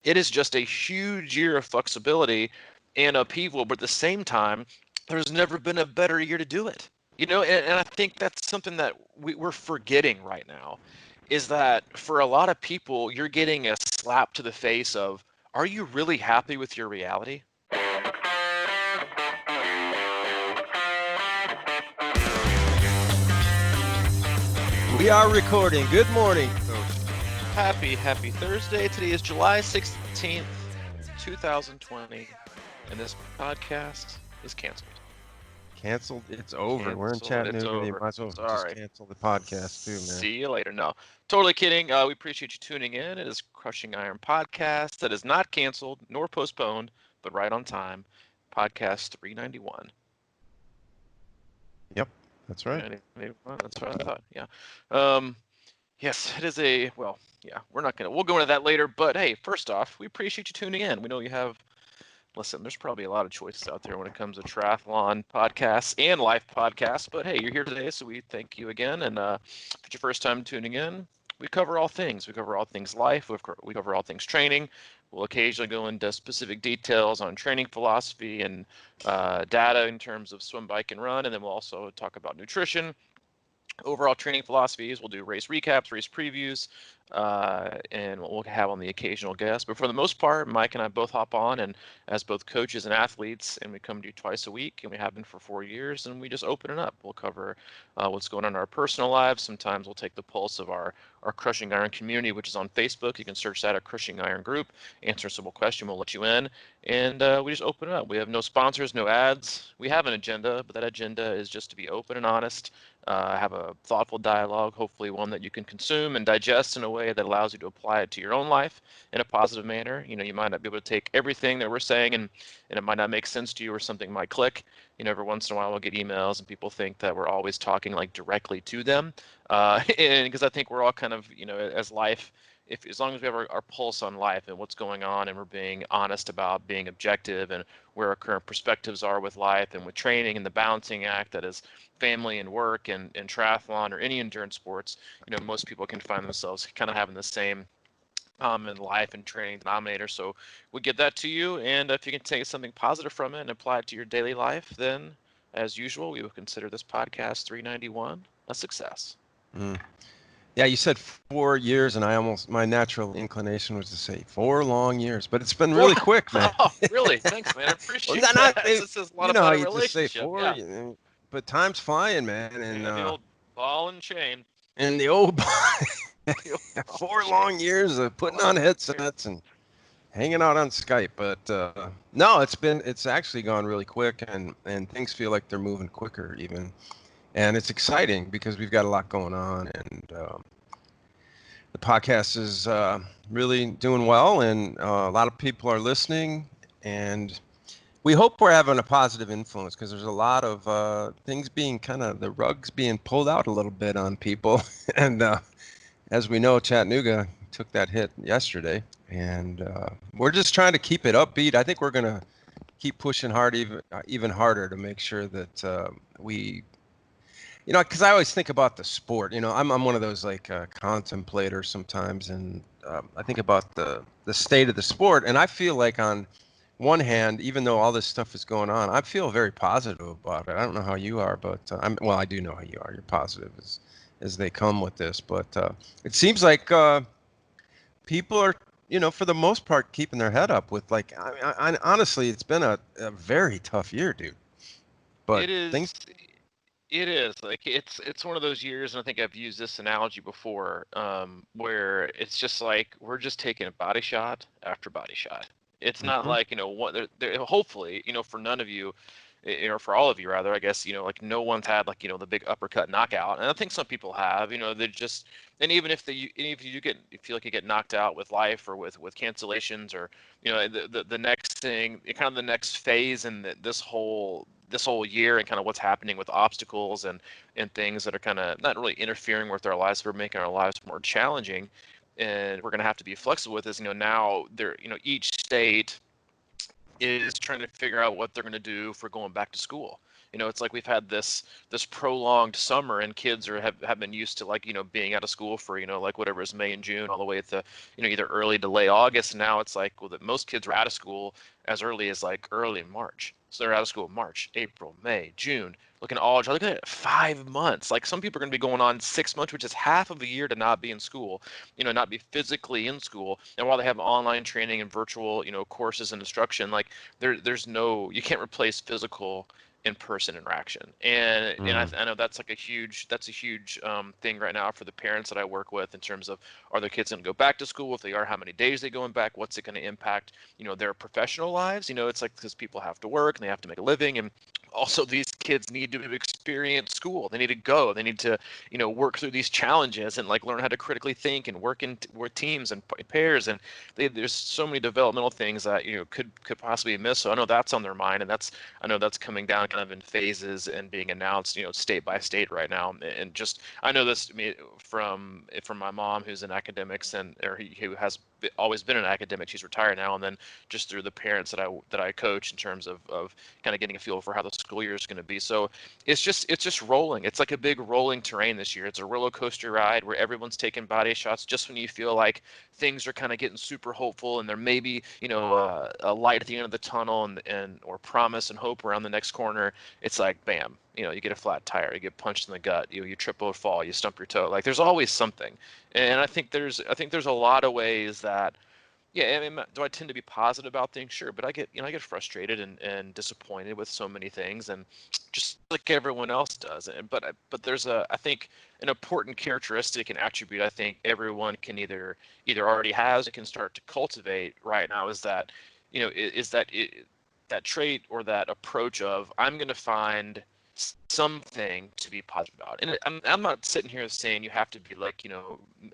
It is just a huge year of flexibility and upheaval, but at the same time, there's never been a better year to do it. And I think that's something that we're forgetting right now, is that for a lot of people, you're getting a slap to the face of, are you really happy with your reality? We are recording. Good morning, Coach. Happy Thursday. Today is July 16th, 2020, and this podcast is canceled. Canceled. It's over. We're in Canceled. It's Chattanooga. You over. might as well just Sorry. cancel the podcast too, man. See you later. No, totally kidding. We appreciate you tuning in. It is Crushing Iron Podcast that is not canceled nor postponed, but right on time. Podcast 391. Yep, that's right. 391. That's what I thought. Yeah. Um, yes, it is yeah, we'll go into that later. But hey, first off, we appreciate you tuning in. We know you have Listen, there's probably a lot of choices out there when it comes to triathlon podcasts and life podcasts, but hey, you're here today, so we thank you again. And if it's your first time tuning in, we cover all things. We cover all things life. We cover all things training. We'll occasionally go into specific details on training philosophy and data in terms of swim, bike, and run. And then we'll also talk about nutrition, overall training philosophies. We'll do race recaps, race previews, and we'll have on the occasional guest. But for the most part, Mike and I both hop on, and as both coaches and athletes, and we come to you twice a week, and we have been for 4 years, and we just open it up. We'll cover what's going on in our personal lives. Sometimes we'll take the pulse of our Crushing Iron community, which is on Facebook. You can search that at Crushing Iron Group. Answer a simple question, we'll let you in, and we just open it up. We have no sponsors, no ads. We have an agenda, but that agenda is just to be open and honest, have a thoughtful dialogue, hopefully one that you can consume and digest in a way that allows you to apply it to your own life in a positive manner. You might not be able to take everything that we're saying, and it might not make sense to you, or something might click. Every once in a while we'll get emails and people think that we're always talking like directly to them. And because I think we're all kind of, as life, if as long as we have our pulse on life and what's going on, and we're being honest about being objective and where our current perspectives are with life and with training and the balancing act that is family and work and triathlon or any endurance sports, most people can find themselves kind of having the same common life and training denominator. So we get that to you, and if you can take something positive from it and apply it to your daily life, then as usual, we would consider this podcast 391 a success. Mm. Yeah, you said 4 years, and my natural inclination was to say 4 long years, but it's been really quick, man. Oh, really? Thanks, man. I Well, appreciate that. This is a lot you know how about a you just say relationship. four, Yeah. but time's flying, man, and Yeah, the old ball and chain. the old The old ball and 4 long chain. years of putting on Love it. headsets and hanging out on Skype. But no, it's actually gone really quick, and things feel like they're moving quicker even, and it's exciting because we've got a lot going on, and the podcast is really doing well, and a lot of people are listening, and we hope we're having a positive influence, because there's a lot of things being the rugs being pulled out a little bit on people. And as we know, Chattanooga took that hit yesterday, and we're just trying to keep it upbeat. I think we're going to keep pushing hard, even harder, to make sure that we, because I always think about the sport. I'm one of those like contemplators sometimes, and I think about the state of the sport, and I feel like on one hand, even though all this stuff is going on, I feel very positive about it. I don't know how you are, but I do know how you are. You're positive as they come with this, but it seems like people are, for the most part, keeping their head up with, like, honestly, it's been a very tough year, dude. But It is. things. It is like it's one of those years, and I think I've used this analogy before, where it's just like we're just taking a body shot after body shot. It's not Mhm. like what hopefully for none of you, or for all of you rather, I guess, like no one's had like the big uppercut knockout, and I think some people have. They just, and even if you feel like you get knocked out with life or with cancellations, or the next thing, kind of the next phase in this whole year, and kind of what's happening with obstacles and things that are kind of not really interfering with our lives, but making our lives more challenging, and we're going to have to be flexible with this. Now there, each state is trying to figure out what they're going to do for going back to school. It's like we've had this prolonged summer, and kids have been used to, like, being out of school for, like whatever is May and June all the way to, either early to late August. Now it's like, well, that most kids were out of school as early as like early March. So they're out of school March, April, May, June. Look at it, 5 months. Like, some people are going to be going on 6 months, which is half of a year to not be in school, not be physically in school. And while they have online training and virtual, courses and instruction, like, you can't replace physical in-person interaction. And I know that's like a huge thing right now for the parents that I work with, in terms of, are their kids going to go back to school? If they are, how many days are they going back? What's it going to impact, their professional lives? It's like, because people have to work and they have to make a living, and also these kids need to experience school. They need to go. They need to, work through these challenges and, like, learn how to critically think and work with teams and pairs. And there's so many developmental things that, could possibly miss. So I know that's on their mind, and I know that's coming down kind of in phases and being announced, state by state right now. And just, I know this, from my mom, who's in academics, who has always been an academic. She's retired now. And then just through the parents that I coach, in terms of kind of getting a feel for how the school year is going to be. So it's just rolling. It's like a big rolling terrain this year. It's a roller coaster ride where everyone's taking body shots just when you feel like things are kind of getting super hopeful, and there may be, a light at the end of the tunnel, and or promise and hope around the next corner. It's like, bam, you get a flat tire, you get punched in the gut, you trip or fall, you stump your toe. Like, there's always something. And I think there's a lot of ways that, yeah, I mean, do I tend to be positive about things? Sure, but I get frustrated and disappointed with so many things, and just like everyone else does. But there's I think, an important characteristic and attribute I think everyone can either already has or can start to cultivate right now, is that, that trait or that approach of, I'm going to find something to be positive about. And I'm not sitting here saying you have to be like,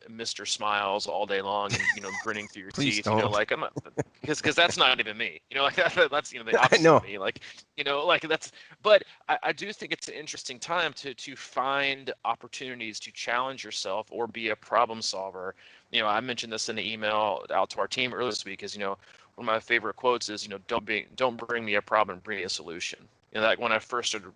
Mr. Smiles all day long, and, grinning through your Please teeth, don't. like, I'm not, because that's not even me, like, that's, the I opposite know. of me, like, like, that's, but I do think it's an interesting time to find opportunities to challenge yourself or be a problem solver. I mentioned this in the email out to our team earlier this week, is, one of my favorite quotes is, don't bring me a problem, bring me a solution. Like, when I first started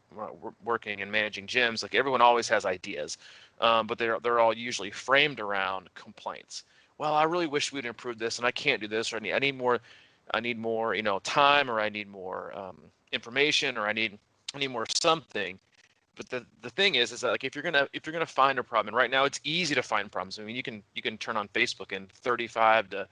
working and managing gyms, like, everyone always has ideas, but they're all usually framed around complaints. Well, I really wish we'd improve this, and I can't do this, or I need more, time, or I need more information, or I need more something. But the thing is that, like, if you're gonna find a problem, and right now it's easy to find problems. I mean, you can turn on Facebook, and 35 to,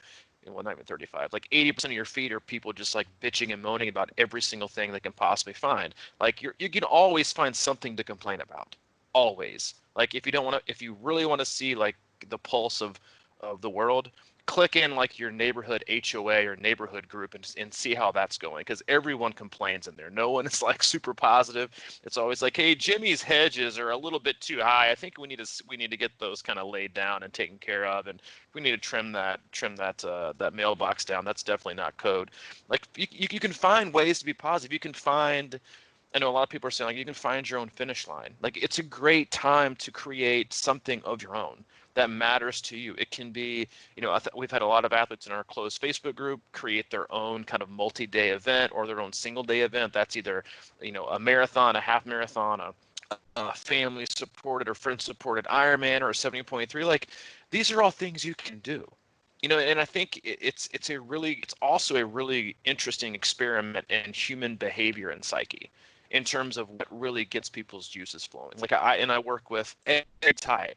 well, not even 35, like 80% of your feed are people just, like, bitching and moaning about every single thing they can possibly find. Like, you can always find something to complain about, always. Like, if you really want to see, like, the pulse of the world, click in, like, your neighborhood HOA or neighborhood group, and see how that's going, because everyone complains in there. No one is, like, super positive. It's always like, hey, Jimmy's hedges are a little bit too high. I think we need to get those kind of laid down and taken care of, and we need to trim that mailbox down. That's definitely not code. Like, you can find ways to be positive. You can find, I know a lot of people are saying, like, you can find your own finish line. Like, it's a great time to create something of your own that matters to you. It can be, we've had a lot of athletes in our closed Facebook group create their own kind of multi-day event or their own single-day event. That's either, a marathon, a half marathon, a family supported or friend supported Ironman, or a 70.3. Like, these are all things you can do. And I think it's also a really interesting experiment in human behavior and psyche, in terms of what really gets people's juices flowing. Like, I work with every type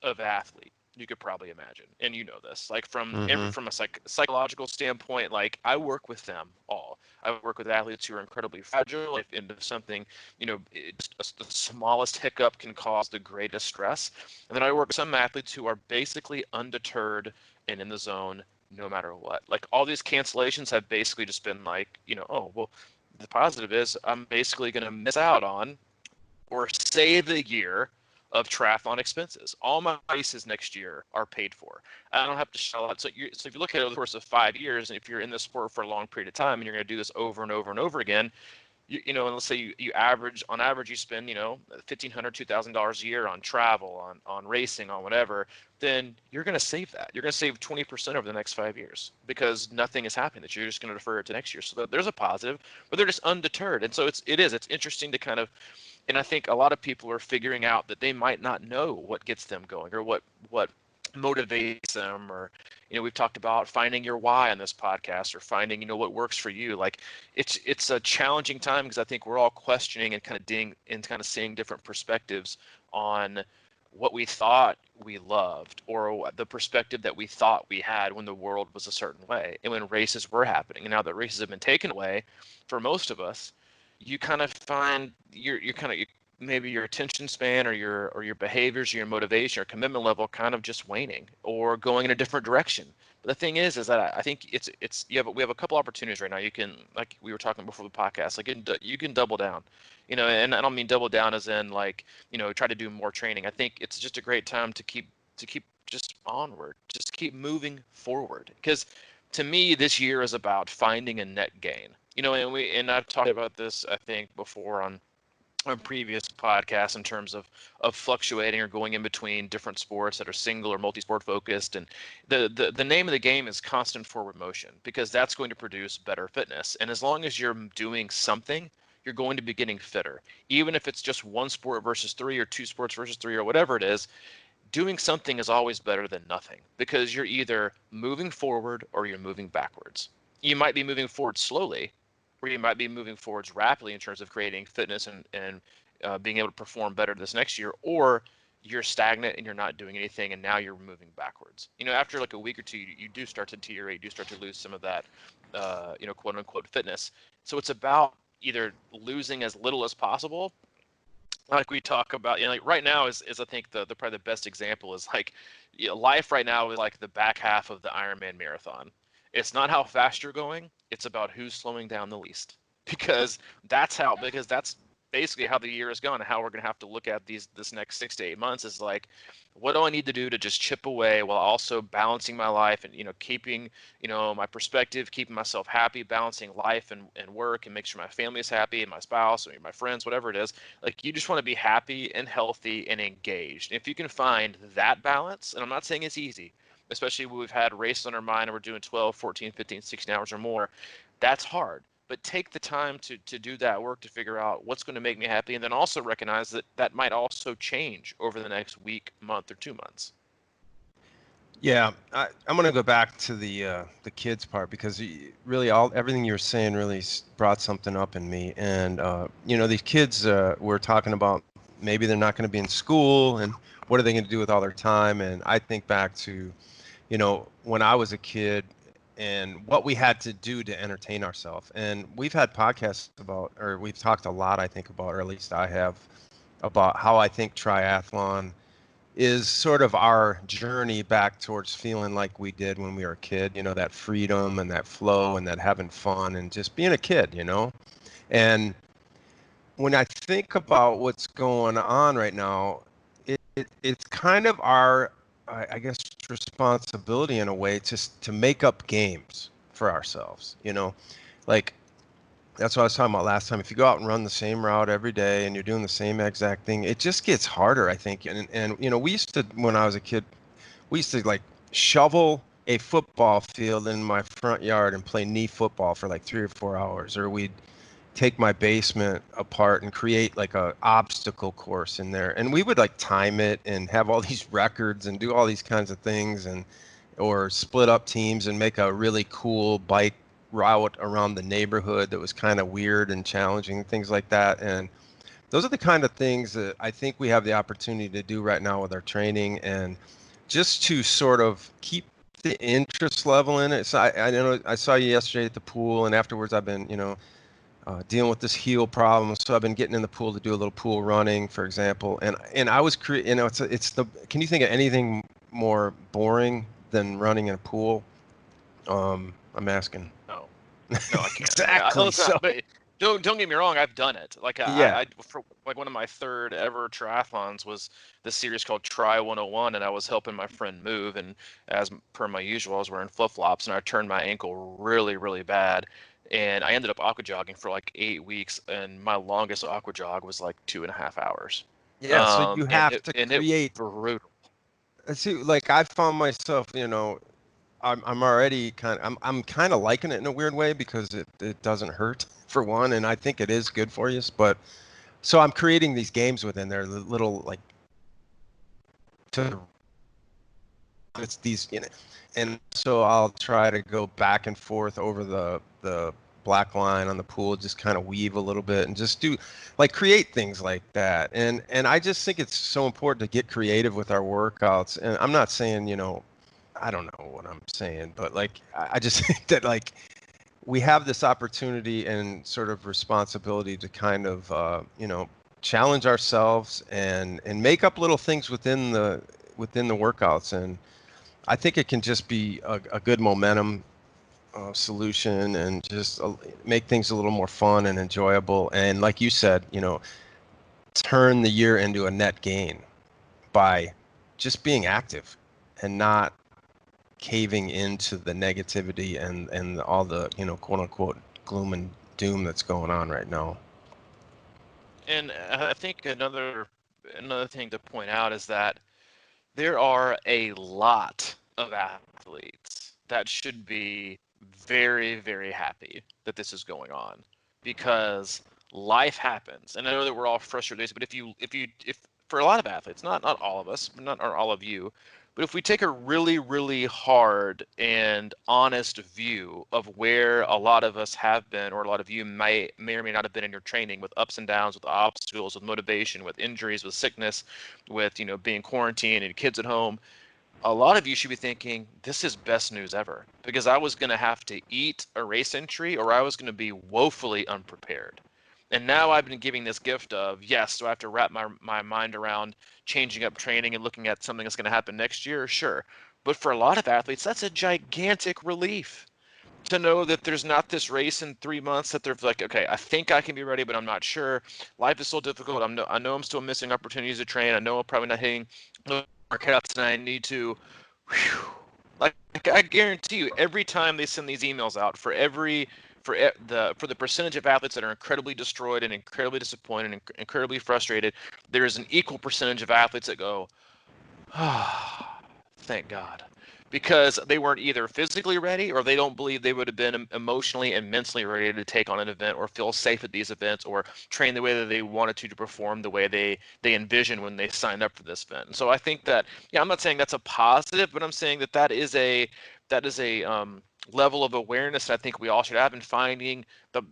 of athlete you could probably imagine, and this, like, from Mm-hmm. from a psychological standpoint. Like, I work with them all. I work with athletes who are incredibly fragile. If into something, just the smallest hiccup can cause the greatest stress. And then I work with some athletes who are basically undeterred and in the zone no matter what. Like, all these cancellations have basically just been like, oh, well, the positive is I'm basically going to miss out on or save the year of triathlon expenses. All my races next year are paid for. I don't have to shell out. So if you look at it over the course of 5 years, and if you're in this sport for a long period of time, and you're going to do this over and over and over again, and let's say you average, on average, you spend, $1,500, $2,000 a year on travel, on racing, on whatever, then you're going to save that. You're going to save 20% over the next 5 years because nothing is happening, that you're just going to defer it to next year. So there's a positive, but they're just undeterred. And so it's interesting to kind of, and I think a lot of people are figuring out that they might not know what gets them going, or what motivates them, or we've talked about finding your why on this podcast, or finding what works for you. Like it's a challenging time because I think we're all questioning and kind of seeing different perspectives on what we thought we loved, or the perspective that we thought we had when the world was a certain way and when races were happening. And now that races have been taken away for most of us, you kind of find maybe your attention span, or your behaviors, or your motivation or commitment level kind of just waning or going in a different direction. But the thing is that I think we have a couple opportunities right now. You can, like we were talking before the podcast, like you can double down, and I don't mean double down as in like, try to do more training. I think it's just a great time to keep just onward, just keep moving forward. Because to me, this year is about finding a net gain. And I've talked about this, I think, before on previous podcasts, in terms of fluctuating or going in between different sports that are single or multi-sport focused. And the name of the game is constant forward motion, because that's going to produce better fitness. And as long as you're doing something, you're going to be getting fitter. Even if it's just one sport versus three, or two sports versus three, or whatever it is, doing something is always better than nothing, because you're either moving forward or you're moving backwards. You might be moving forward slowly, or you might be moving forwards rapidly in terms of creating fitness and being able to perform better this next year, or you're stagnant and you're not doing anything, and now you're moving backwards. After like a week or two, you do start to deteriorate, you do start to lose some of that, quote unquote fitness. So it's about either losing as little as possible, like we talk about, like right now is I think the probably the best example is like, life right now is like the back half of the Ironman marathon. It's not how fast you're going, it's about who's slowing down the least. Because that's basically how the year is going, and how we're going to have to look at this next 6 to 8 months is like, what do I need to do to just chip away while also balancing my life, and keeping my perspective, keeping myself happy, balancing life and work, and make sure my family is happy, and my spouse, or my friends, whatever it is. Like, you just want to be happy and healthy and engaged. And if you can find that balance, and I'm not saying it's easy, especially when we've had races on our mind and we're doing 12, 14, 15, 16 hours or more, that's hard. But take the time to do that work, to figure out what's going to make me happy, and then also recognize that that might also change over the next week, month, or 2 months. Yeah, I'm gonna go back to the kids part, because really everything you were saying really brought something up in me. And these kids, we're talking about, maybe they're not going to be in school, and what are they going to do with all their time? And I think back to, when I was a kid, and what we had to do to entertain ourselves. And we've had podcasts about, or we've talked a lot, I think, about, or at least I have, about how I think triathlon is sort of our journey back towards feeling like we did when we were a kid, that freedom and that flow and that having fun and just being a kid. And when I think about what's going on right now, it's kind of our, I guess, responsibility in a way to make up games for ourselves, like, that's what I was talking about last time. If you go out and run the same route every day and you're doing the same exact thing, it just gets harder, I think. And we used to, when I was a kid, we used to like shovel a football field in my front yard and play knee football for like 3 or 4 hours. Or we'd take my basement apart and create like a obstacle course in there. And we would like time it and have all these records and do all these kinds of things, and or split up teams and make a really cool bike route around the neighborhood that was kind of weird and challenging, things like that. And those are the kind of things that I think we have the opportunity to do right now with our training, and just to sort of keep the interest level in it. So I know I saw you yesterday at the pool, and afterwards I've been, dealing with this heel problem. So I've been getting in the pool to do a little pool running, for example. And I was can you think of anything more boring than running in a pool? I'm asking. No, no, I can't. Exactly. Listen, So but don't get me wrong. I've done it. Like yeah, for like one of my third ever triathlons was this series called Tri 101, and I was helping my friend move, and as per my usual, I was wearing flip flops, and I turned my ankle really, really bad. and I ended up aqua jogging for like 8 weeks, and my longest aqua jog was like 2.5 hours. Yeah, so you And have to it was create. brutal. See, like I found myself, I'm already I'm kind of liking it in a weird way because it doesn't hurt for one, and I think it is good for you. But so I'm creating these games within there, the little like to it's these and so I'll try to go back and forth over the black line on the pool, just kind of weave a little bit and just do like create things like that. And I just think it's so important to get creative with our workouts. And I'm not saying, I don't know what I'm saying, but like I just think that like we have this opportunity and sort of responsibility to kind of challenge ourselves and make up little things within the workouts. And I think it can just be a good momentum solution and just make things a little more fun and enjoyable. And like you said, turn the year into a net gain by just being active and not caving into the negativity and all the, quote unquote gloom and doom that's going on right now. And I think another thing to point out is that there are a lot of athletes that should be very, very happy that this is going on, because life happens. And I know that we're all frustrated, but if for a lot of athletes, not all of us, not or all of you, but if we take a really, really hard and honest view of where a lot of us have been, or a lot of you may or may not have been in your training, with ups and downs, with obstacles, with motivation, with injuries, with sickness, with being quarantined and kids at home, a lot of you should be thinking, this is best news ever, because I was going to have to eat a race entry, or I was going to be woefully unprepared. And now I've been giving this gift of, yes, do I have to wrap my mind around changing up training and looking at something that's going to happen next year? Sure. But for a lot of athletes, that's a gigantic relief to know that there's not this race in 3 months that they're like, okay, I think I can be ready, but I'm not sure. Life is so difficult. I know I'm still missing opportunities to train. I know I'm probably not hitting the workouts that I need to. Whew. Like I guarantee you, every time they send these emails out, for the percentage of athletes that are incredibly destroyed and incredibly disappointed and incredibly frustrated, there is an equal percentage of athletes that go, ah, thank God, because they weren't either physically ready, or they don't believe they would have been emotionally and mentally ready to take on an event, or feel safe at these events, or train the way that they wanted to perform the way they envisioned when they signed up for this event. And so I think that, yeah, I'm not saying that's a positive, but I'm saying that that is a level of awareness that I think we all should have in finding the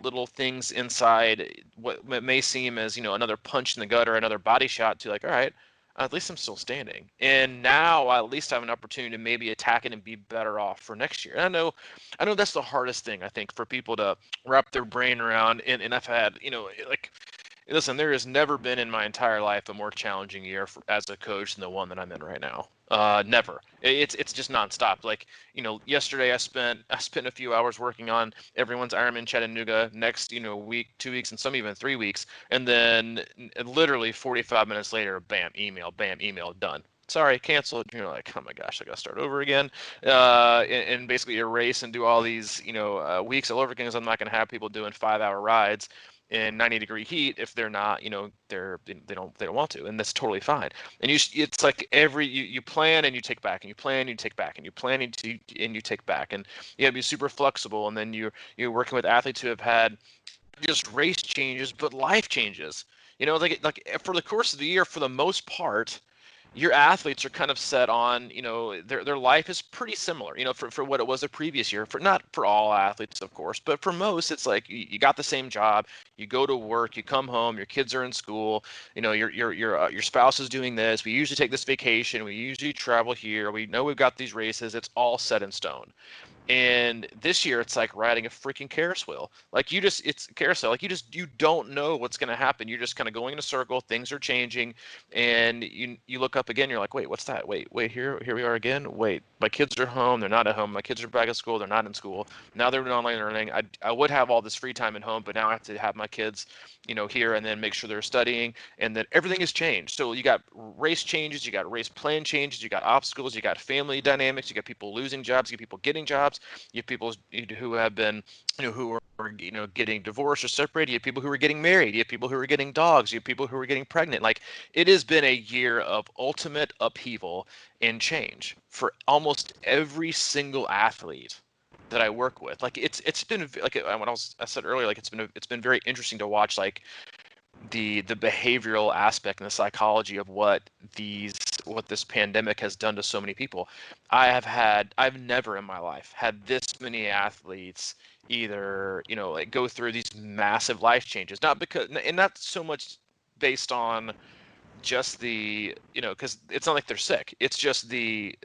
little things inside what may seem as another punch in the gut or another body shot, to like, all right, at least I'm still standing. And now I at least have an opportunity to maybe attack it and be better off for next year. And I know that's the hardest thing, I think, for people to wrap their brain around. And I've had, like, listen, there has never been in my entire life a more challenging year as a coach than the one that I'm in right now. Never. It's just nonstop. Like, yesterday I spent a few hours working on everyone's Ironman Chattanooga next, week, 2 weeks, and some even 3 weeks, and then literally 45 minutes later, bam, email, done. Sorry, canceled. You're like, oh my gosh, I got to start over again, and basically erase and do all these, weeks all over again, because I'm not going to have people doing 5-hour rides in 90-degree heat if they're not, they don't want to, and that's totally fine. And it's like you plan and you take back, and you plan and you take back, and you plan and you take back, and you have to be super flexible. And then you're working with athletes who have had just race changes, but life changes. Like for the course of the year, for the most part, your athletes are kind of set on, their life is pretty similar, for what it was the previous year. For not for all athletes, of course, but for most, it's like you got the same job, you go to work, you come home, your kids are in school, your spouse is doing this. We usually take this vacation, we usually travel here, we know we've got these races. It's all set in stone. And this year, it's like riding a freaking carousel. Like it's carousel. Like you don't know what's going to happen. You're just kind of going in a circle. Things are changing, and you look up again. You're like, wait, what's that? Wait, here we are again. Wait, my kids are home. They're not at home. My kids are back at school. They're not in school. Now they're in online learning. I would have all this free time at home, but now I have to have my kids, here, and then make sure they're studying, and then everything has changed. So you got race changes, you got race plan changes, you got obstacles, you got family dynamics, you got people losing jobs, you got people getting jobs. You have people who have been, who are, getting divorced or separated. You have people who are getting married. You have people who are getting dogs. You have people who are getting pregnant. Like, it has been a year of ultimate upheaval and change for almost every single athlete that I work with. Like, it's been like when I said earlier, like it's been very interesting to watch, like the behavioral aspect and the psychology of what this pandemic has done to so many people. I've never in my life had this many athletes either, like go through these massive life changes, not because, and not so much based on just the, because it's not like they're sick. It's just the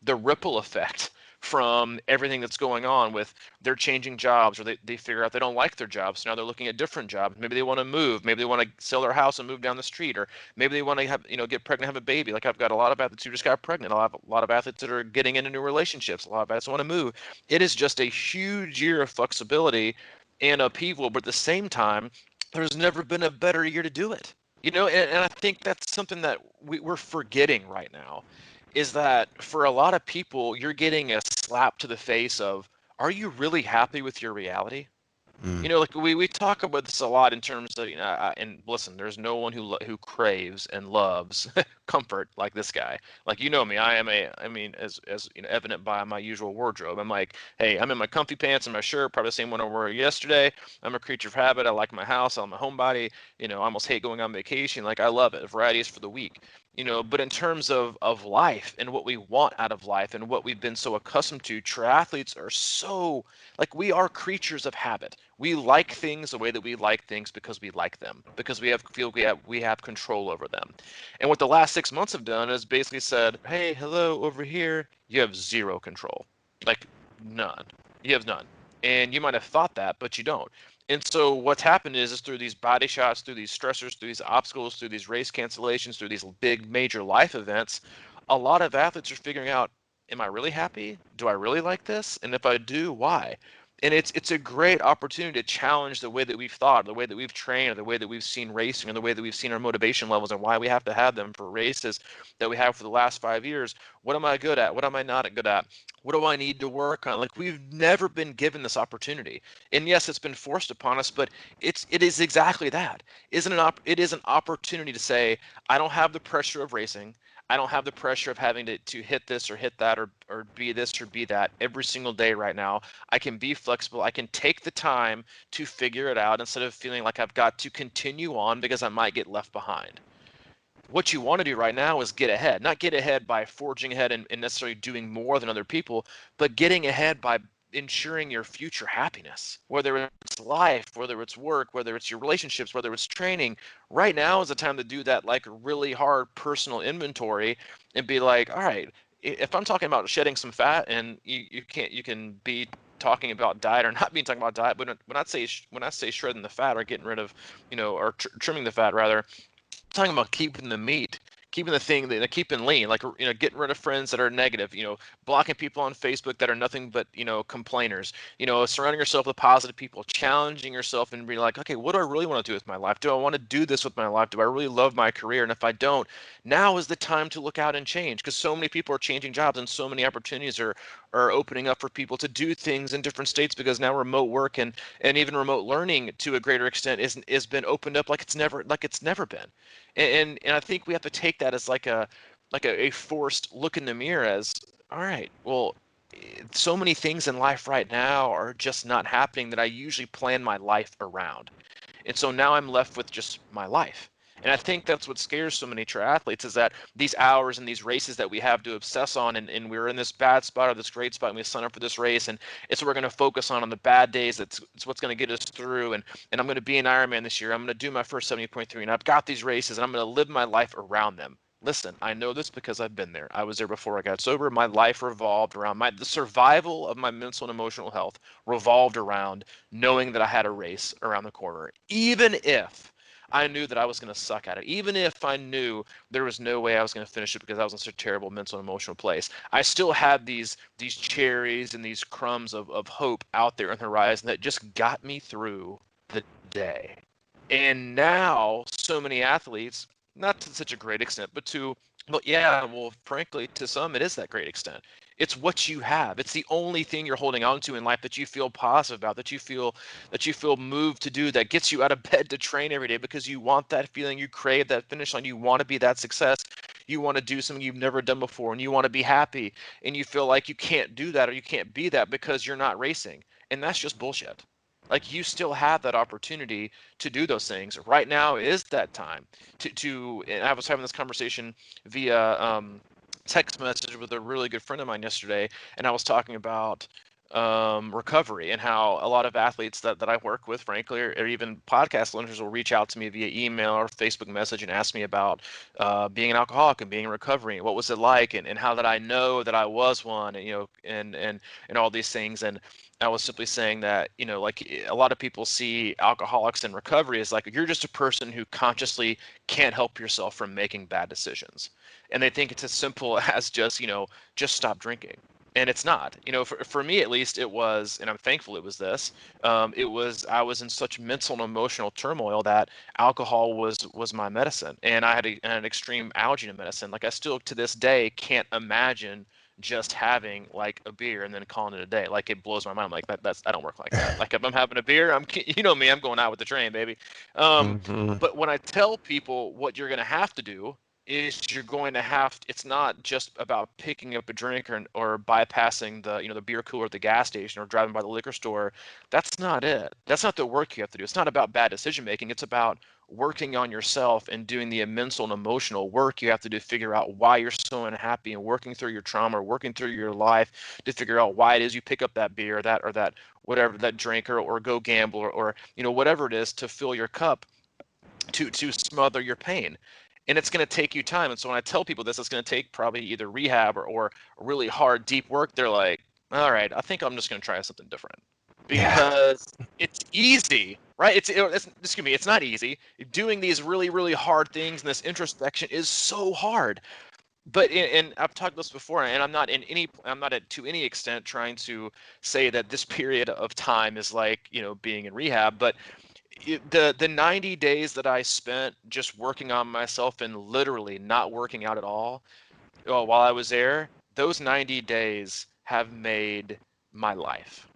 ripple effect from everything that's going on with they're changing jobs, or they figure out they don't like their jobs. So now they're looking at different jobs. Maybe they want to move. Maybe they want to sell their house and move down the street, or maybe they want to have, get pregnant, have a baby. Like, I've got a lot of athletes who just got pregnant. A lot of athletes that are getting into new relationships. A lot of athletes want to move. It is just a huge year of flexibility and upheaval, but at the same time, there's never been a better year to do it. And I think that's something that we're forgetting right now, is that for a lot of people, you're getting a slap to the face of, are you really happy with your reality? Mm. Like we talk about this a lot in terms of, and listen, there's no one who craves and loves comfort like this guy. Like, me, I mean, as evident by my usual wardrobe. I'm like, hey, I'm in my comfy pants and my shirt, probably the same one I wore yesterday. I'm a creature of habit. I like my house. I'm a homebody. I almost hate going on vacation. Like, I love it. Variety is for the weak. But in terms of life and what we want out of life and what we've been so accustomed to, triathletes are so, like, we are creatures of habit. We like things the way that we like things because we like them, because we have control over them. And what the last 6 months have done is basically said, hey, hello, over here, you have zero control. Like, none. You have none. And you might have thought that, but you don't. And so what's happened is through these body shots, through these stressors, through these obstacles, through these race cancellations, through these big major life events, a lot of athletes are figuring out, am I really happy? Do I really like this? And if I do, why? And it's a great opportunity to challenge the way that we've thought, the way that we've trained, or the way that we've seen racing, or the way that we've seen our motivation levels, and why we have to have them for races that we have for the last 5 years. What am I good at? What am I not good at? What do I need to work on? Like, we've never been given this opportunity. And yes, it's been forced upon us, but it is exactly that. It is an opportunity to say, I don't have the pressure of racing. I don't have the pressure of having to hit this or hit that, or be this or be that every single day right now. I can be flexible. I can take the time to figure it out instead of feeling like I've got to continue on because I might get left behind. What you want to do right now is get ahead, not get ahead by forging ahead and necessarily doing more than other people, but getting ahead by ensuring your future happiness, whether it's life, whether it's work, whether it's your relationships, whether it's training. Right now is the time to do that, like, really hard personal inventory, and be like, all right, if I'm talking about shedding some fat, and you can be talking about diet or not being talking about diet, but when I say shredding the fat, or getting rid of, or trimming the fat rather, talking about keeping the meat, keeping the thing, keeping lean, like, getting rid of friends that are negative, blocking people on Facebook that are nothing but, complainers, surrounding yourself with positive people, challenging yourself and being like, okay, what do I really want to do with my life? Do I want to do this with my life? Do I really love my career? And if I don't, now is the time to look out and change, because so many people are changing jobs, and so many opportunities are opening up for people to do things in different states, because now remote work and even remote learning to a greater extent is been opened up like it's never been. And I think we have to take that as like a forced look in the mirror, as, all right, well, so many things in life right now are just not happening that I usually plan my life around. And so now I'm left with just my life. And I think that's what scares so many triathletes, is that these hours and these races that we have to obsess on, and we're in this bad spot or this great spot, and we sign up for this race, and it's what we're going to focus on the bad days. It's what's going to get us through. And I'm going to be an Ironman this year. I'm going to do my first 70.3, and I've got these races, and I'm going to live my life around them. Listen, I know this because I've been there. I was there before I got sober. My life revolved around the survival of my mental and emotional health revolved around knowing that I had a race around the corner, even if I knew that I was going to suck at it, even if I knew there was no way I was going to finish it because I was in such a terrible mental and emotional place. I still had these cherries and these crumbs of hope out there on the horizon that just got me through the day. And now so many athletes, not to such a great extent, but yeah, well, frankly, to some, it is that great extent. It's what you have. It's the only thing you're holding on to in life that you feel positive about, that you feel moved to do, that gets you out of bed to train every day because you want that feeling, you crave that finish line, you want to be that success, you want to do something you've never done before, and you want to be happy, and you feel like you can't do that or you can't be that because you're not racing. And that's just bullshit. Like, you still have that opportunity to do those things. Right now is that time to and I was having this conversation via text message with a really good friend of mine yesterday, and I was talking about recovery and how a lot of athletes that I work with, frankly, or even podcast listeners will reach out to me via email or Facebook message and ask me about being an alcoholic and being in recovery and what was it like, and how did I know that I was one, and, and all these things. And I was simply saying that, like, a lot of people see alcoholics in recovery as like, you're just a person who consciously can't help yourself from making bad decisions. And they think it's as simple as just stop drinking. And it's not. For me at least, it was, and I'm thankful it was this. I was in such mental and emotional turmoil that alcohol was my medicine, and I had an extreme allergy to medicine. Like, I still to this day can't imagine just having like a beer and then calling it a day. Like, it blows my mind. I'm like, that's I don't work like that. Like, if I'm having a beer, you know me, I'm going out with the train, baby. Hmm. But when I tell people what you're going to have to do is you're going to have it's not just about picking up a drink or bypassing the beer cooler at the gas station or driving by the liquor store. That's not it. That's not the work you have to do. It's not about bad decision making. It's about working on yourself and doing the mental and emotional work you have to do to figure out why you're so unhappy, and working through your trauma, or working through your life to figure out why it is you pick up that beer or that whatever, that drink, or go gamble, or whatever it is to fill your cup to smother your pain. And it's going to take you time. And so when I tell people this, it's going to take probably either rehab or really hard, deep work. They're like, all right, I think I'm just going to try something different, Yeah. because it's easy, right? Excuse me, it's not easy. Doing these really, really hard things and this introspection is so hard. But and I've talked this before, and I'm not to any extent trying to say that this period of time is like, being in rehab, but the 90 days that I spent just working on myself and literally not working out at all, while I was there, those 90 days have made my life.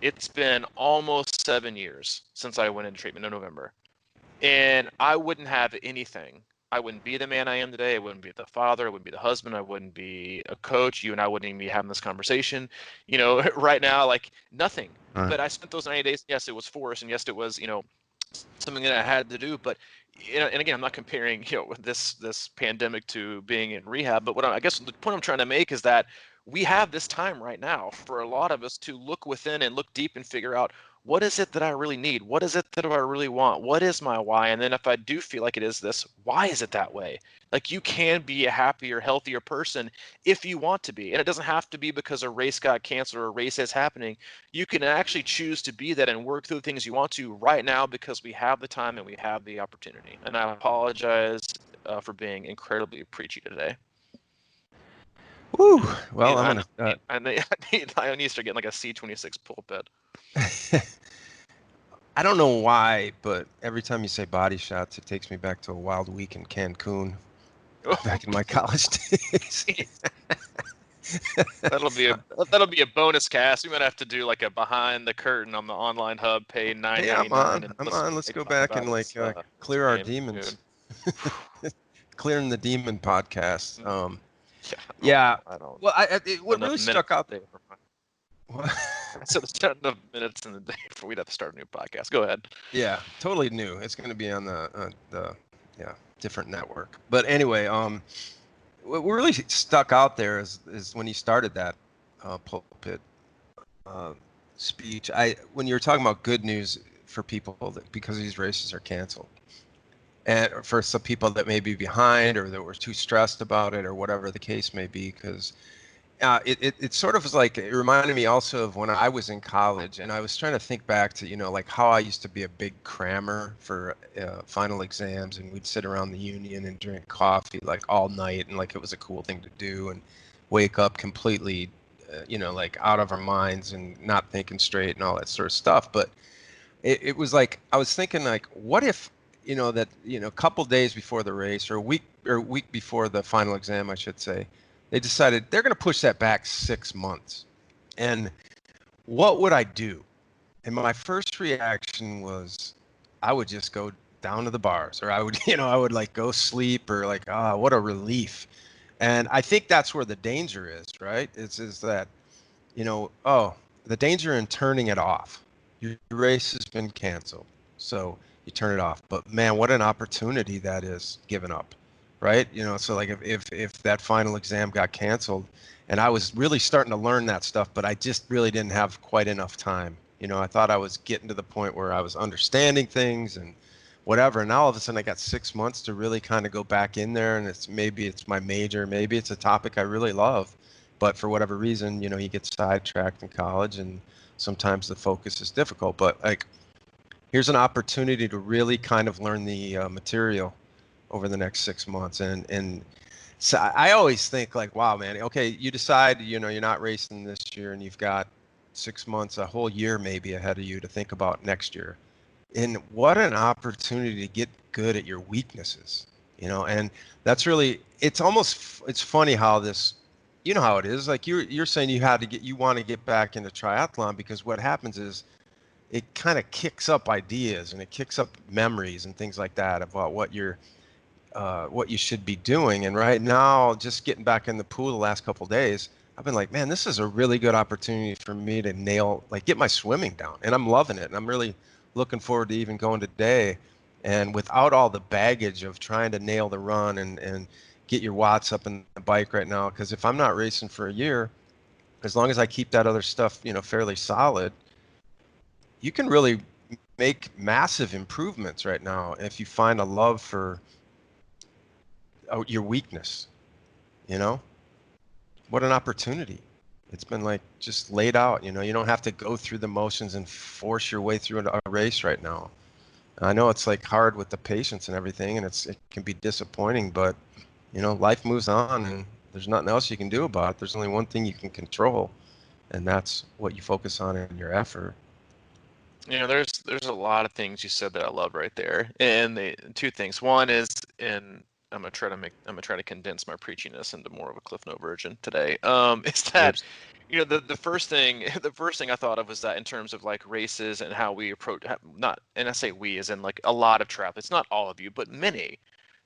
It's been almost 7 years since I went into treatment in November, and I wouldn't have anything. I wouldn't be the man I am today. I wouldn't be the father. I wouldn't be the husband. I wouldn't be a coach. You and I wouldn't even be having this conversation, right now, like nothing. Right. But I spent those 90 days. Yes, it was forced, and yes, it was, something that I had to do. But and again, I'm not comparing this pandemic to being in rehab. But I guess the point I'm trying to make is that we have this time right now for a lot of us to look within and look deep and figure out, what is it that I really need? What is it that I really want? What is my why? And then if I do feel like it is this, why is it that way? Like, you can be a happier, healthier person if you want to be. And it doesn't have to be because a race got canceled or a race is happening. You can actually choose to be that and work through the things you want to right now, because we have the time and we have the opportunity. And I apologize for being incredibly preachy today. Woo. Well, Yeah, I'm I need to start getting like a C26 pulpit. I don't know why, but every time you say body shots, it takes me back to a wild week in Cancun back in my college days. That'll be a bonus cast. We might have to do like a behind the curtain on the online hub, pay Hey, I'm $9.99 on. and I'm listen on. to Let's Nate go talk back about and his clear our game demons. moon. Clearing the demon podcast. Yeah, Yeah. I don't Well, what enough really stuck minutes out. a day for I said there's not enough minutes in the day for we'd have to start a new podcast. Go ahead. Yeah, totally new. It's going to be on the yeah, different network. But anyway, what really stuck out there is when he started that pulpit uh, speech. When you were talking about good news for people that because these races are canceled, and for some people that may be behind or that were too stressed about it or whatever the case may be, because it sort of was like, it reminded me also of when I was in college, and I was trying to think back to, like how I used to be a big crammer for final exams, and we'd sit around the union and drink coffee like all night, and like it was a cool thing to do, and wake up completely, like out of our minds and not thinking straight and all that sort of stuff. But it was like, I was thinking like, what if, that, a couple days before the race or a week before the final exam, I should say, They decided they're going to push that back 6 months. And what would I do? And my first reaction was I would just go down to the bars, or I would, I would like go sleep, or like, ah, what a relief. And I think that's where the danger is, right? Is that, oh, the danger in turning it off. Your race has been canceled. So you turn it off. But man, what an opportunity that is given up, right? So like if that final exam got canceled, and I was really starting to learn that stuff, but I just really didn't have quite enough time. I thought I was getting to the point where I was understanding things and whatever. And now all of a sudden I got 6 months to really kind of go back in there, and maybe it's my major, maybe it's a topic I really love, but for whatever reason, you get sidetracked in college, and sometimes the focus is difficult. But like, here's an opportunity to really kind of learn the material over the next 6 months. And so I always think like, wow, man, okay, you decide, you're not racing this year, and you've got 6 months, a whole year maybe ahead of you to think about next year. And what an opportunity to get good at your weaknesses, and that's really, it's funny how this, how it is. Like you're saying you want to get back into triathlon, because what happens is it kind of kicks up ideas, and it kicks up memories and things like that about what you should be doing. And right now, just getting back in the pool the last couple of days, I've been like, man, this is a really good opportunity for me to get my swimming down, and I'm loving it. And I'm really looking forward to even going today, and without all the baggage of trying to nail the run and get your watts up in the bike right now. Because if I'm not racing for a year, as long as I keep that other stuff, fairly solid, you can really make massive improvements right now if you find a love for your weakness. You know, what an opportunity. It's been like just laid out. You don't have to go through the motions and force your way through a race right now. I know it's like hard with the patience and everything, and it can be disappointing, but life moves on, and there's nothing else you can do about it. There's only one thing you can control, and that's what you focus on in your effort. There's a lot of things you said that I love right there, and the two things. One is, and I'm gonna try to condense my preachiness into more of a Cliff Note version today. Is that Oops. the first thing the first thing I thought of was that in terms of like races and how we approach, not, and I say we as in like a lot of triathletes, not all of you, but many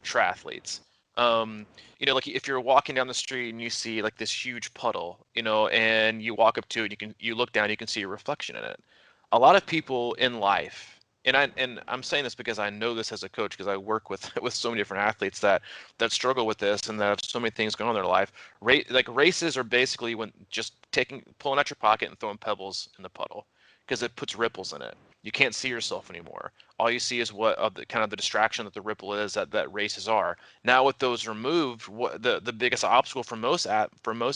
triathletes. Like if you're walking down the street and you see like this huge puddle, and you walk up to it, you look down, you can see a reflection in it. A lot of people in life, and I'm saying this because I know this as a coach, because I work with with so many different athletes that struggle with this and that have so many things going on in their life. Like races are basically when just pulling out your pocket and throwing pebbles in the puddle, because it puts ripples in it. You can't see yourself anymore. All you see is what the kind of the distraction that the ripple is that races are. Now with those removed, what the biggest obstacle for most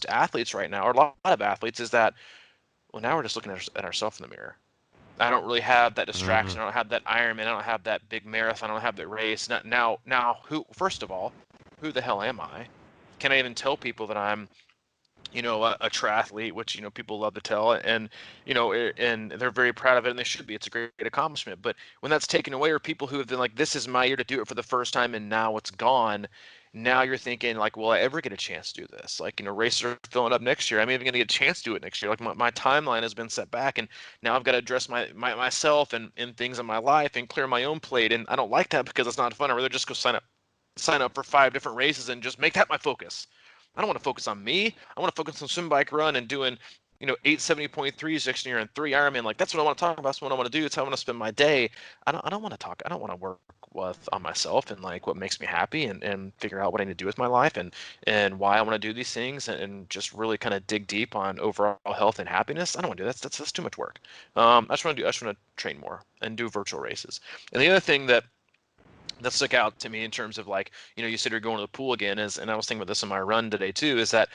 athletes right now, or a lot of athletes, is that, well, now we're just looking at ourselves in the mirror. I don't really have that Mm-hmm. distraction. I don't have that Ironman. I don't have that big marathon. I don't have that race. Now, who? First of all, who the hell am I? Can I even tell people that I'm, a triathlete, which people love to tell, and and they're very proud of it, and they should be. It's a great accomplishment. But when that's taken away, or people who have been like, this is my year to do it for the first time, and now it's gone. Now you're thinking like, will I ever get a chance to do this? Like, races are filling up next year. I'm even going to get a chance to do it next year. Like my timeline has been set back, and now I've got to address myself and things in my life and clear my own plate. And I don't like that, because it's not fun. I'd rather just go sign up for 5 different races and just make that my focus. I don't want to focus on me. I want to focus on swim, bike, run, and doing 870.3s next year and 3 Ironman. Like, that's what I want to talk about. That's what I want to do. It's how I want to spend my day. I don't want to talk. I don't want to work with on myself and like what makes me happy, and figure out what I need to do with my life, and why I want to do these things, and just really kind of dig deep on overall health and happiness. I don't want to do that. That's too much work. I just want to train more and do virtual races. And the other thing that stuck out to me in terms of like, you said you're going to the pool again, and I was thinking about this in my run today too, is that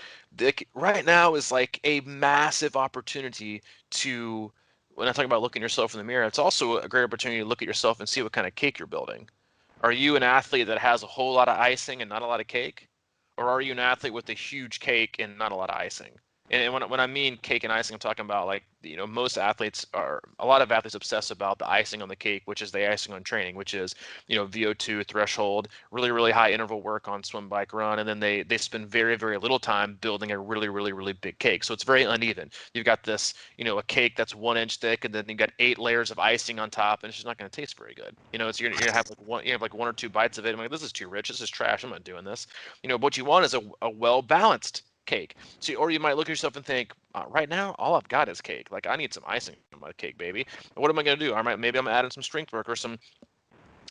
right now is like a massive opportunity to, when I talk about looking yourself in the mirror, it's also a great opportunity to look at yourself and see what kind of cake you're building. Are you an athlete that has a whole lot of icing and not a lot of cake? Or are you an athlete with a huge cake and not a lot of icing? And when I mean cake and icing, I'm talking about like, a lot of athletes obsess about the icing on the cake, which is the icing on training, which is, VO2 threshold, really, really high interval work on swim, bike, run. And then they spend very, very little time building a really, really, really big cake. So it's very uneven. You've got this, a cake that's 1 inch thick, and then you've got 8 layers of icing on top, and it's just not going to taste very good. It's you're gonna have like one or two bites of it. I'm like, this is too rich. This is trash. I'm not doing this. What you want is a well balanced cake. So, or you might look at yourself and think, right now, all I've got is cake. Like, I need some icing on my cake, baby. What am I going to do? Maybe I'm adding some strength work or some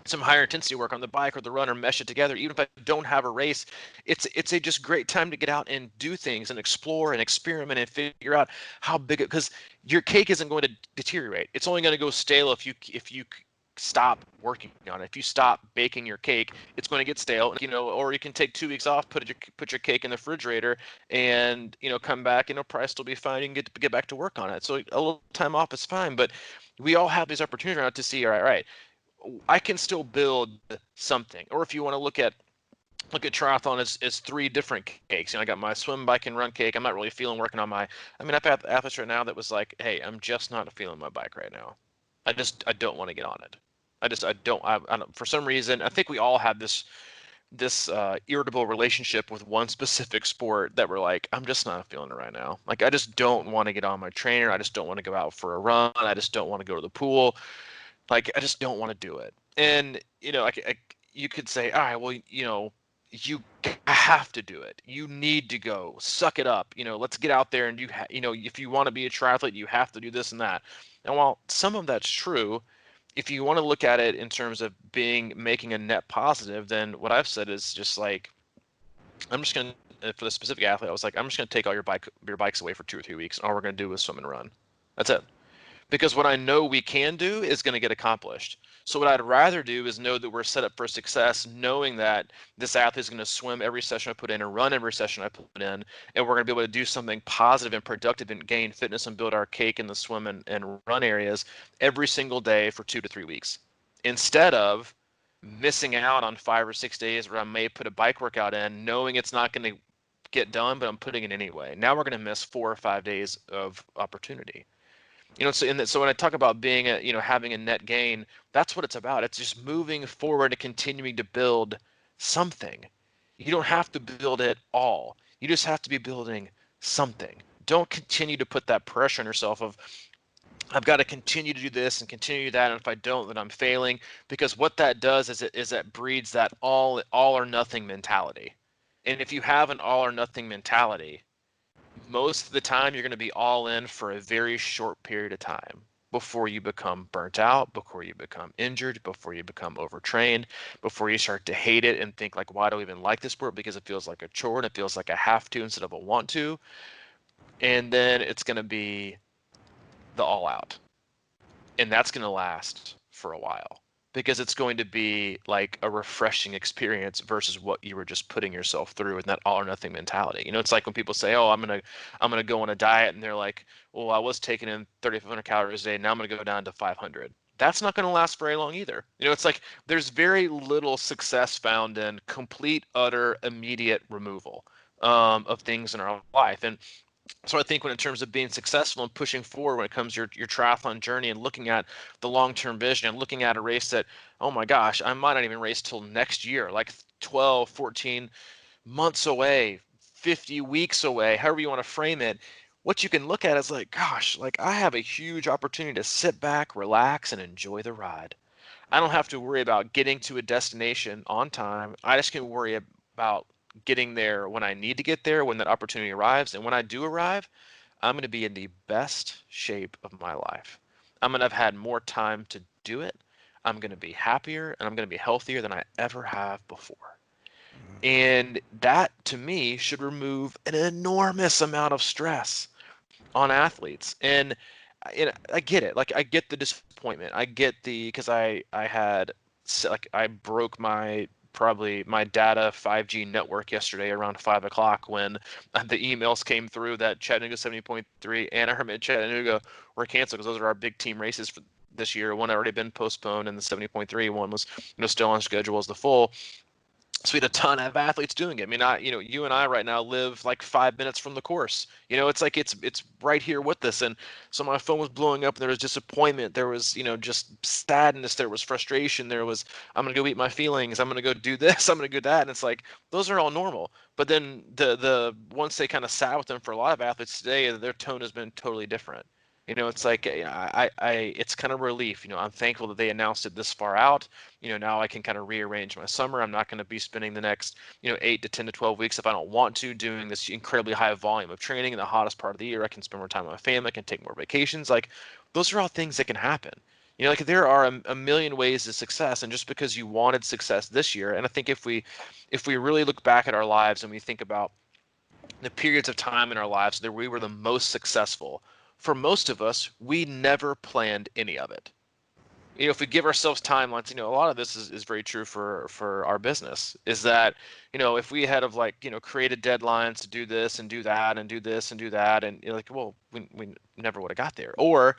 higher intensity work on the bike or the run, or mesh it together. Even if I don't have a race, it's a just great time to get out and do things and explore and experiment and figure out how big it, because your cake isn't going to deteriorate. It's only going to go stale if you stop working on it. If you stop baking your cake, it's going to get stale, or you can take 2 weeks off, put your cake in the refrigerator, and come back, probably still be fine. You can get back to work on it. So a little time off is fine, but we all have these opportunities now to see, all right, I can still build something. Or if you want to look at triathlon as 3 different cakes. I got my swim, bike, and run cake. I'm not really feeling working on I've had athletes right now that was like, hey, I'm just not feeling my bike right now. I don't want to get on it. I don't, for some reason, I think we all have this irritable relationship with one specific sport that we're like, I'm just not feeling it right now. Like, I just don't want to get on my trainer. I just don't want to go out for a run. I just don't want to go to the pool. Like, I just don't want to do it. And, you could say, all right, well, you have to do it. You need to go. Suck it up. Let's get out there, and if you want to be a triathlete, you have to do this and that. And while some of that's true, if you want to look at it in terms of making a net positive, then what I've said is just like, I'm just going to, for the specific athlete, I was like, I'm just going to take all your bikes away for 2 or 3 weeks, and all we're going to do is swim and run. That's it. Because what I know we can do is going to get accomplished. So what I'd rather do is know that we're set up for success, knowing that this athlete is going to swim every session I put in and run every session I put in, and we're going to be able to do something positive and productive and gain fitness and build our cake in the swim and run areas every single day for 2 to 3 weeks, instead of missing out on 5 or 6 days where I may put a bike workout in, knowing it's not going to get done, but I'm putting it anyway. Now we're going to miss 4 or 5 days of opportunity. So when I talk about having a net gain, that's what it's about. It's just moving forward and continuing to build something. You don't have to build it all. You just have to be building something. Don't continue to put that pressure on yourself of, I've got to continue to do this and continue to do that, and if I don't, then I'm failing. Because what that does is that breeds that all or nothing mentality. And if you have an all or nothing mentality, most of the time you're going to be all in for a very short period of time before you become burnt out, before you become injured, before you become overtrained, before you start to hate it and think like, why do I even like this sport? Because it feels like a chore and it feels like I have to instead of a want to. And then it's going to be the all out. And that's going to last for a while, because it's going to be like a refreshing experience versus what you were just putting yourself through in that all or nothing mentality. It's like when people say, oh, I'm gonna go on a diet, and they're like, well, I was taking in 3,500 calories a day, now I'm gonna go down to 500. That's not going to last very long either. It's like there's very little success found in complete, utter, immediate removal of things in our life. And so I think when in terms of being successful and pushing forward when it comes to your triathlon journey and looking at the long-term vision and looking at a race that, oh my gosh, I might not even race till next year, like 12, 14 months away, 50 weeks away, however you want to frame it, what you can look at is like, gosh, like I have a huge opportunity to sit back, relax, and enjoy the ride. I don't have to worry about getting to a destination on time. I just can worry about getting there when I need to get there, when that opportunity arrives. And when I do arrive, I'm going to be in the best shape of my life. I'm going to have had more time to do it. I'm going to be happier, and I'm going to be healthier than I ever have before. And that, to me, should remove an enormous amount of stress on athletes. And I get it. Like, I get the disappointment. I get because I had, like, I broke my data 5G network yesterday around 5 o'clock when the emails came through that Chattanooga 70.3 and Hermit Chattanooga were canceled, because those are our big team races for this year. One had already been postponed, and the 70.3 one was still on schedule as the full. So we had a ton of athletes doing it. I mean, you and I right now live like 5 minutes from the course. It's like it's right here with us. And so my phone was blowing up, and there was disappointment. There was, just sadness. There was frustration. There was, I'm gonna go eat my feelings. I'm gonna go do this. I'm gonna go that. And it's like those are all normal. But then the once they kind of sat with them, for a lot of athletes today, their tone has been totally different. It's like it's kind of relief. I'm thankful that they announced it this far out. Now I can kind of rearrange my summer. I'm not going to be spending the next, 8 to 10 to 12 weeks if I don't want to, doing this incredibly high volume of training in the hottest part of the year. I can spend more time with my family. I can take more vacations. Like, those are all things that can happen. Like, there are a million ways to success, and just because you wanted success this year, and I think if we really look back at our lives and we think about the periods of time in our lives that we were the most successful, for most of us, we never planned any of it. If we give ourselves timelines, a lot of this is very true for our business, is that, if we had of like, created deadlines to do this and do that and do this and do that, and you're like, well, we never would have got there. Or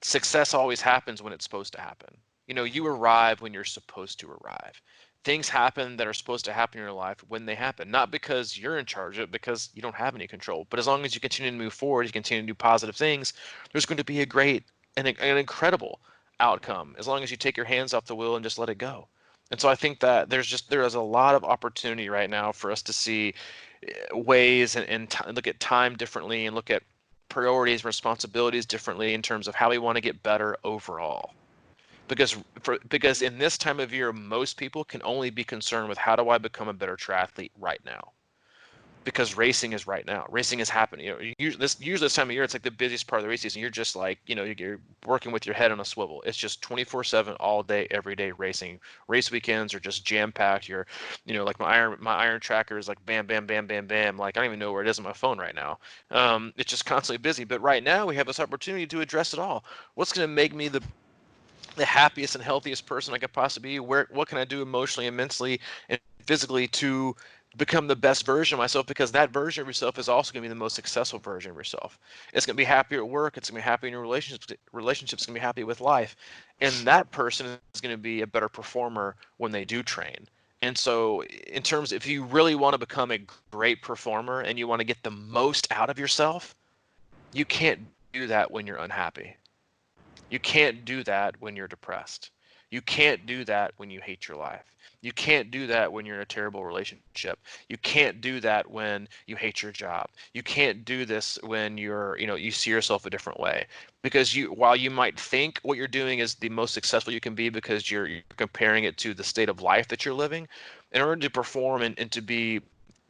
success always happens when it's supposed to happen. You arrive when you're supposed to arrive. Things happen that are supposed to happen in your life when they happen, not because you're in charge of it, because you don't have any control. But as long as you continue to move forward, you continue to do positive things, there's going to be a great and an incredible outcome, as long as you take your hands off the wheel and just let it go. And so I think that there is a lot of opportunity right now for us to see ways and look at time differently, and look at priorities, responsibilities differently, in terms of how we want to get better overall. Because in this time of year, most people can only be concerned with, how do I become a better triathlete right now? Because racing is right now. Racing is happening. Usually this time of year, it's like the busiest part of the race season. You're just like, you're working with your head on a swivel. It's just 24/7, all day, every day racing. Race weekends are just jam packed. Like my iron tracker is like bam, bam, bam, bam, bam. Like, I don't even know where it is on my phone right now. It's just constantly busy. But right now we have this opportunity to address it all. What's going to make me the happiest and healthiest person I could possibly be? What can I do emotionally and mentally and physically to become the best version of myself? Because that version of yourself is also going to be the most successful version of yourself. It's going to be happier at work. It's going to be happy in your relationships going to be happy with life. And that person is going to be a better performer when they do train. And so, in terms, if you really want to become a great performer and you want to get the most out of yourself, you can't do that when you're unhappy. You can't do that when you're depressed. You can't do that when you hate your life. You can't do that when you're in a terrible relationship. You can't do that when you hate your job. You can't do this when you see yourself a different way. Because while you might think what you're doing is the most successful you can be, because you're comparing it to the state of life that you're living, in order to perform and to be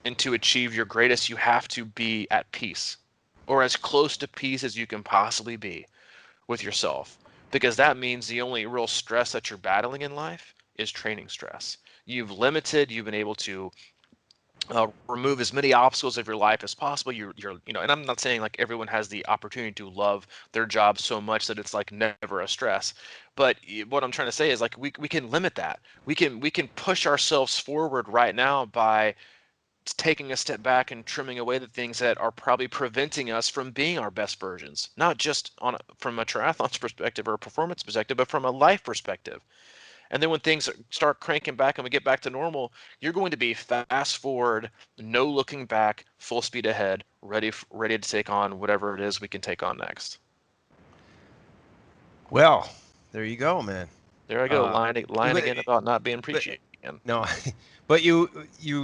and to achieve your greatest, you have to be at peace, or as close to peace as you can possibly be with yourself, because that means the only real stress that you're battling in life is training stress. You've been able to remove as many obstacles of your life as possible. And I'm not saying like everyone has the opportunity to love their job so much that it's like never a stress. But what I'm trying to say is, like, we can limit that. We can push ourselves forward right now by taking a step back and trimming away the things that are probably preventing us from being our best versions, not just from a triathlon's perspective or a performance perspective, but from a life perspective. And then when things start cranking back and we get back to normal, you're going to be fast forward, no looking back, full speed ahead, ready to take on whatever it is we can take on next. Well, there you go, man. There I go, Uh, lying but, again about not being but preachy again. no, but you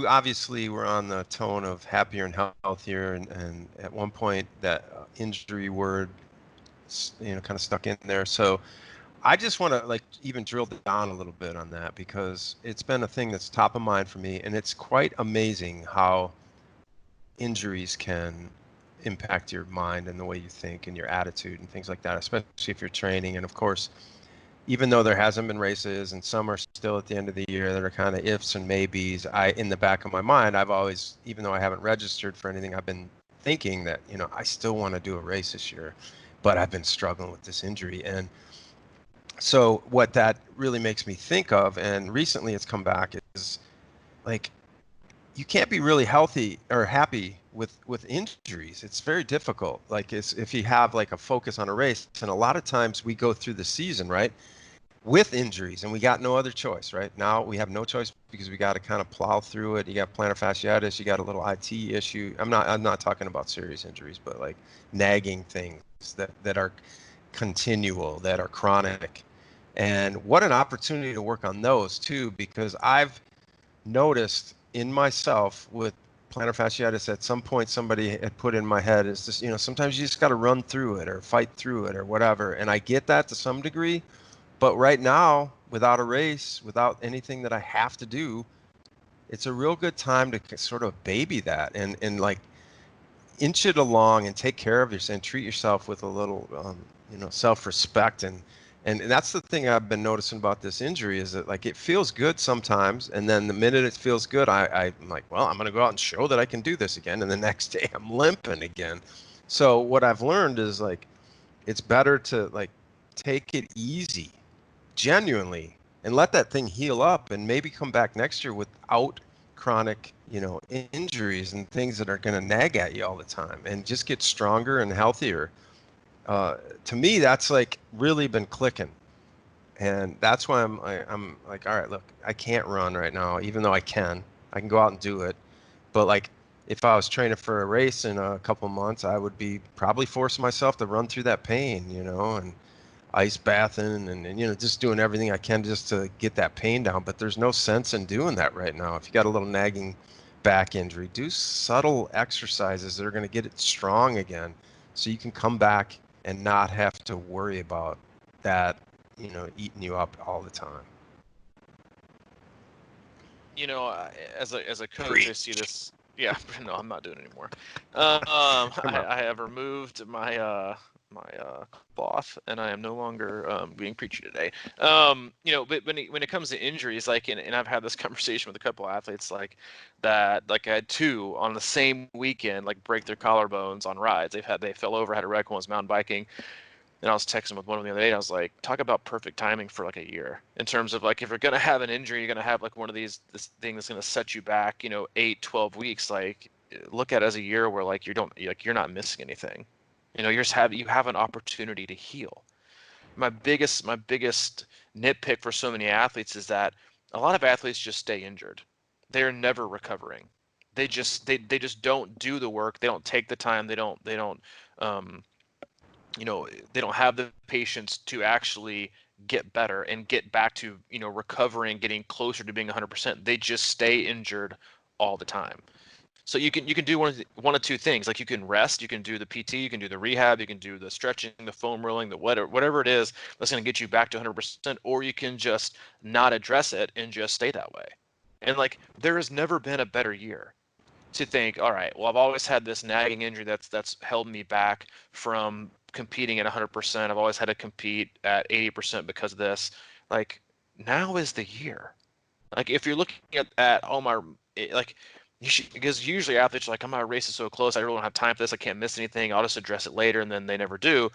obviously were on the tone of happier and healthier, and at one point that injury word, kind of stuck in there. So I just want to like even drill down a little bit on that, because it's been a thing that's top of mind for me, and it's quite amazing how injuries can impact your mind and the way you think and your attitude and things like that, especially if you're training. And of course, even though there hasn't been races and some are still at the end of the year that are kind of ifs and maybes, in the back of my mind, I've always, even though I haven't registered for anything, I've been thinking that, I still want to do a race this year, but I've been struggling with this injury. And so what that really makes me think of, and recently it's come back, is like, you can't be really healthy or happy with injuries. It's very difficult. Like, it's, if you have like a focus on a race, and a lot of times we go through the season, right? with injuries, and we got no other choice. Right now, we have no choice because we got to kind of plow through it. You got plantar fasciitis, you got a little IT issue. I'm not talking about serious injuries, but like nagging things that are continual, that are chronic. And what an opportunity to work on those too, because I've noticed in myself with plantar fasciitis, at some point somebody had put in my head is this, sometimes you just got to run through it or fight through it or whatever. And I get that to some degree, but right now, without a race, without anything that I have to do, it's a real good time to sort of baby that and like inch it along and take care of yourself and treat yourself with a little, self-respect. And that's the thing I've been noticing about this injury is that like it feels good sometimes, and then the minute it feels good, I'm like, well, I'm going to go out and show that I can do this again, and the next day I'm limping again. So what I've learned is like it's better to like take it easy, genuinely, and let that thing heal up, and maybe come back next year without chronic, injuries and things that are going to nag at you all the time, and just get stronger and healthier. To me, that's like really been clicking, and that's why I'm like, all right, look, I can't run right now, even though I can go out and do it, but like if I was training for a race in a couple months, I would be probably forcing myself to run through that pain, and ice bathing and just doing everything I can just to get that pain down. But there's no sense in doing that right now. If you got a little nagging back injury, do subtle exercises that are going to get it strong again, so you can come back and not have to worry about that, eating you up all the time. As a coach, I see Preach. this. Yeah, no, I'm not doing it anymore. Come on. I have removed my cloth, and I am no longer being preachy today. But when it comes to injuries, like, and I've had this conversation with a couple athletes, like that, like I had two on the same weekend, like break their collarbones on rides. They fell over, had a wreck, one was mountain biking. And I was texting with one of them the other day, and I was like, talk about perfect timing for like a year in terms of like if you're gonna have an injury, you're gonna have like one of this thing that's gonna set you back, 8, 12 weeks. Like look at it as a year where like you're not missing anything. You have an opportunity to heal. My biggest nitpick for so many athletes is that a lot of athletes just stay injured. They're never recovering. They just don't do the work. They don't take the time. They don't um, they don't have the patience to actually get better and get back to recovering, getting closer to being 100%. They just stay injured all the time. So you can do one of two things. Like you can rest, you can do the PT, you can do the rehab, you can do the stretching, the foam rolling, the whatever it is that's going to get you back to 100%, or you can just not address it and just stay that way. And like there has never been a better year to think, all right, well, I've always had this nagging injury that's held me back from competing at 100%. I've always had to compete at 80% because of this. Like now is the year. Like if you're looking at all my like you should, because usually athletes are like, oh, my race is so close, I really don't have time for this. I can't miss anything. I'll just address it later, and then they never do.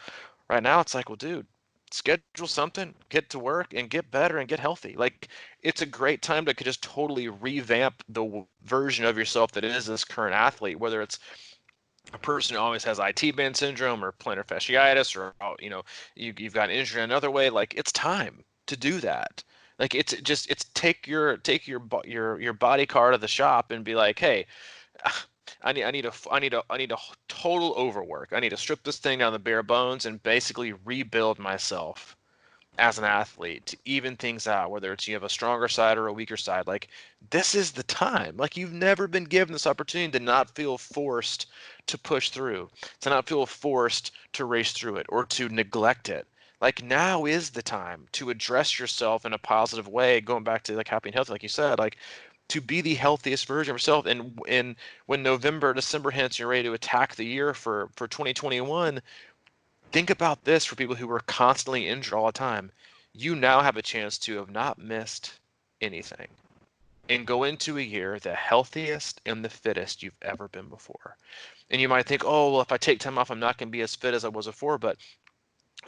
Right now, it's like, well, dude, schedule something, get to work, and get better and get healthy. Like it's a great time to just totally revamp the version of yourself that is this current athlete, whether it's a person who always has IT band syndrome or plantar fasciitis, or you've got injured another way. Like it's time to do that. Like it's take your body car to the shop and be like, hey, I need a total overwork. I need to strip this thing down to the bare bones and basically rebuild myself as an athlete to even things out, whether it's you have a stronger side or a weaker side. Like this is the time. Like you've never been given this opportunity to not feel forced to push through, to not feel forced to race through it or to neglect it. Like now is the time to address yourself in a positive way, going back to like happy and healthy, like you said, like to be the healthiest version of yourself. And when November, December hits, you're ready to attack the year for 2021. Think about this for people who were constantly injured all the time. You now have a chance to have not missed anything and go into a year the healthiest and the fittest you've ever been before. And you might think, oh, well, if I take time off, I'm not going to be as fit as I was before. But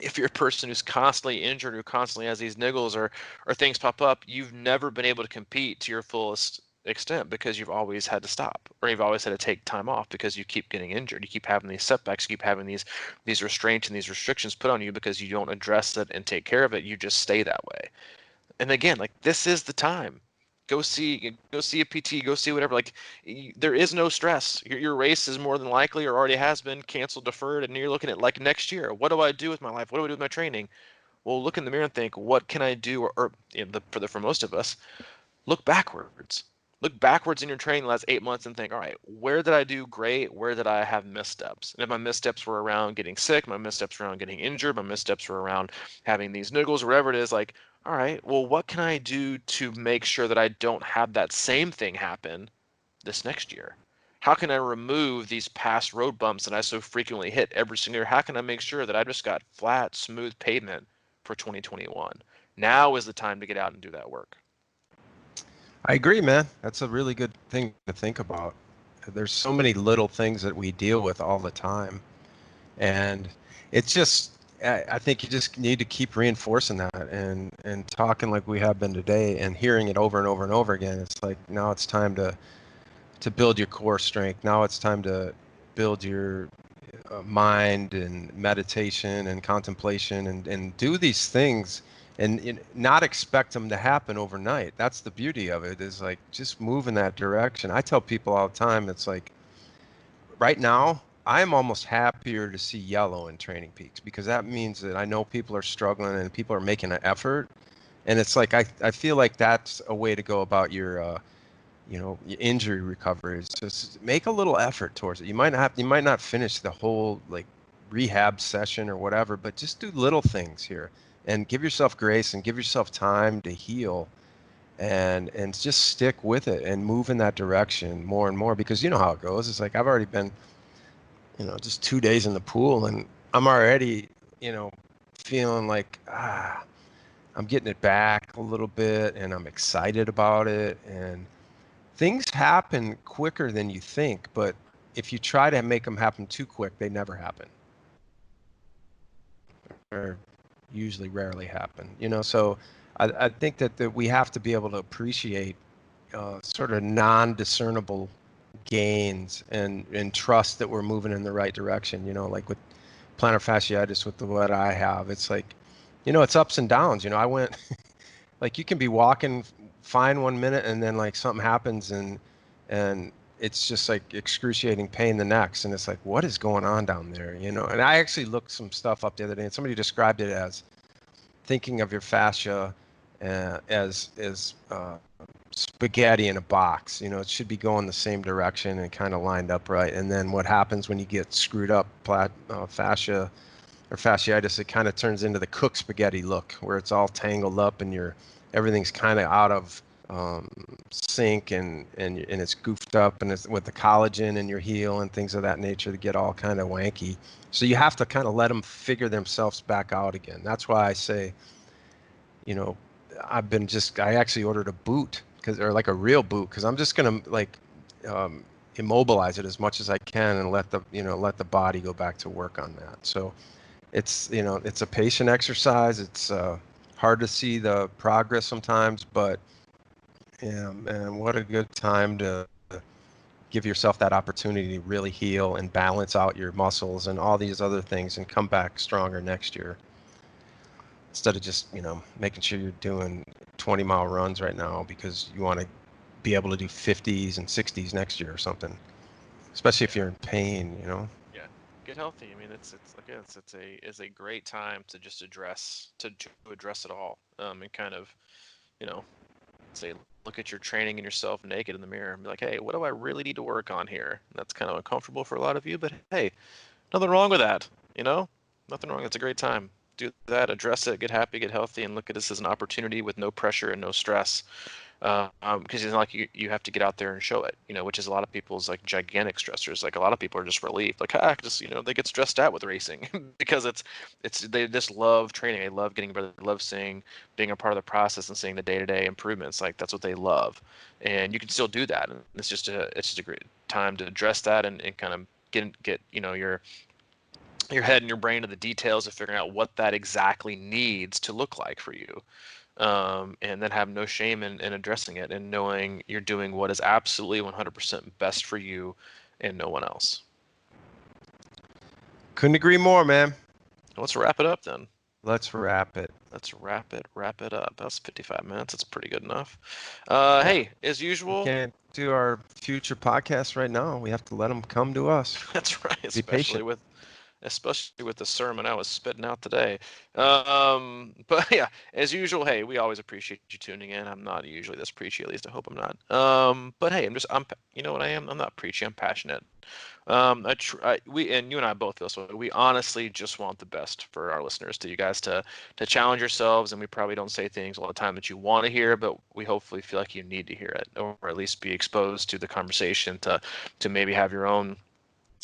if you're a person who's constantly injured, who constantly has these niggles or things pop up, you've never been able to compete to your fullest extent because you've always had to stop, or you've always had to take time off because you keep getting injured. You keep having these setbacks, you keep having these restraints and these restrictions put on you because you don't address it and take care of it. You just stay that way. And again, like, this is the time. Go see a PT, go see whatever. Like, there is no stress. Your race is more than likely, or already has been, canceled, deferred, and you're looking at like next year. What do I do with my life? What do I do with my training? Well, look in the mirror and think, what can I do? Or for most of us, look backwards. Look backwards in your training the last 8 months and think, all right, where did I do great? Where did I have missteps? And if my missteps were around getting sick, my missteps were around getting injured, my missteps were around having these niggles, whatever it is, like, all right, well, what can I do to make sure that I don't have that same thing happen this next year? How can I remove these past road bumps that I so frequently hit every single year? How can I make sure that I just got flat, smooth pavement for 2021? Now is the time to get out and do that work. I agree, man. That's a really good thing to think about. There's so many little things that we deal with all the time, and it's just I think you just need to keep reinforcing that and talking like we have been today and hearing it over and over and over again. It's like now it's time to build your core strength. Now it's time to build your mind and meditation and contemplation and do these things and not expect them to happen overnight. That's the beauty of it, is like just move in that direction. I tell people all the time, it's like right now I'm almost happier to see yellow in training peaks because that means that I know people are struggling and people are making an effort. And it's like I feel like that's a way to go about your your injury recovery. Is just make a little effort towards it. You might not finish the whole like rehab session or whatever, but just do little things here and give yourself grace and give yourself time to heal and just stick with it and move in that direction more and more, because you know how it goes. It's like I've already been, just 2 days in the pool and I'm already, feeling like I'm getting it back a little bit and I'm excited about it, and things happen quicker than you think, but if you try to make them happen too quick, they never happen, or usually rarely happen. So I think that we have to be able to appreciate sort of non-discernible gains and trust that we're moving in the right direction. Like with plantar fasciitis, with what I have, it's like, it's ups and downs. I went like you can be walking fine 1 minute and then like something happens and it's just like excruciating pain the next, and it's like, what is going on down there? And I actually looked some stuff up the other day and somebody described it as thinking of your fascia as spaghetti in a box. It should be going the same direction and kind of lined up right, and then what happens when you get screwed up fascia or fasciitis, it kind of turns into the cooked spaghetti look, where it's all tangled up and everything's kind of out of sync and it's goofed up, and it's with the collagen in your heel and things of that nature that get all kind of wanky. So you have to kind of let them figure themselves back out again. That's why I say, you know, I actually ordered a boot, or like a real boot, because I'm just gonna like immobilize it as much as I can and let the body go back to work on that. So it's a patient exercise. It's hard to see the progress sometimes, but yeah, man, what a good time to give yourself that opportunity to really heal and balance out your muscles and all these other things and come back stronger next year, instead of just making sure you're doing 20-mile runs right now because you want to be able to do 50s and 60s next year or something, especially if Yeah. you're in pain. Yeah, get healthy. I mean, it's like, it's a great time to just address it all, and kind of, you know say, look at your training and yourself naked in the mirror and be like, hey, what do I really need to work on here? And that's kind of uncomfortable for a lot of you, but hey, nothing wrong with that. You know, nothing wrong. It's a great time. Do that, address it, get happy, get healthy, and look at this as an opportunity with no pressure and no stress. Because it's not like you have to get out there and show it, which is a lot of people's like gigantic stressors. Like, a lot of people are just relieved, like, just they get stressed out with racing because they just love training, they love getting better, they love seeing, being a part of the process and seeing the day-to-day improvements. Like, that's what they love, and you can still do that. And it's just a great time to address that and kind of get your head and your brain to the details of figuring out what that exactly needs to look like for you. and then have no shame in addressing it and knowing you're doing what is absolutely 100% best for you and no one else. Couldn't agree more, man. Let's wrap it up then. Let's wrap it. Let's wrap it up. That's 55 minutes. That's pretty good enough. Yeah. Hey, as We usual. can't do our future podcasts right now. We have to let them come to us. That's right, Be patient. especially with the sermon I was spitting out today. But yeah, as usual, hey, we always appreciate you tuning in. I'm not usually this preachy, at least I hope I'm not. But hey, you know what I am? I'm not preachy. I'm passionate. We and you and I both feel so. We honestly just want the best for our listeners, to you guys, to challenge yourselves, and we probably don't say things all the time that you want to hear, but we hopefully feel like you need to hear it, or at least be exposed to the conversation, to maybe have your own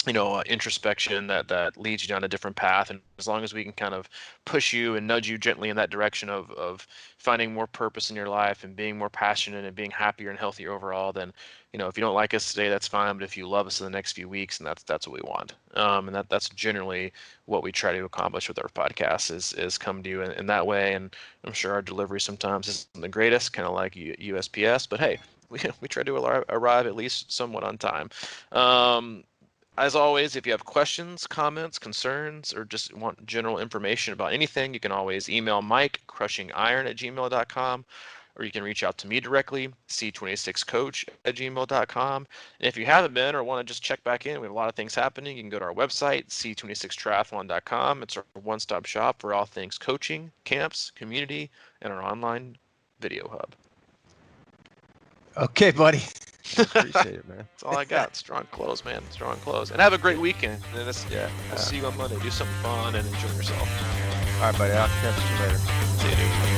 introspection that leads you down a different path. And as long as we can kind of push you and nudge you gently in that direction of finding more purpose in your life and being more passionate and being happier and healthier overall, then if you don't like us today, that's fine. But if you love us in the next few weeks, and that's what we want. And that's generally what we try to accomplish with our podcast, is come to you in that way. And I'm sure our delivery sometimes isn't the greatest, kind of like USPS, but hey, we try to arrive at least somewhat on time. As always, if you have questions, comments, concerns, or just want general information about anything, you can always email Mike, crushingiron@gmail.com, or you can reach out to me directly, c26coach@gmail.com. And if you haven't been or want to just check back in, we have a lot of things happening. You can go to our website, c26triathlon.com. It's our one-stop shop for all things coaching, camps, community, and our online video hub. Okay, buddy. Appreciate it, man. That's all I got. Strong close, man. Strong close. And have a great weekend. And we'll see you on Monday. Do something fun and enjoy yourself. All right, buddy. I'll catch you later. See you, dude.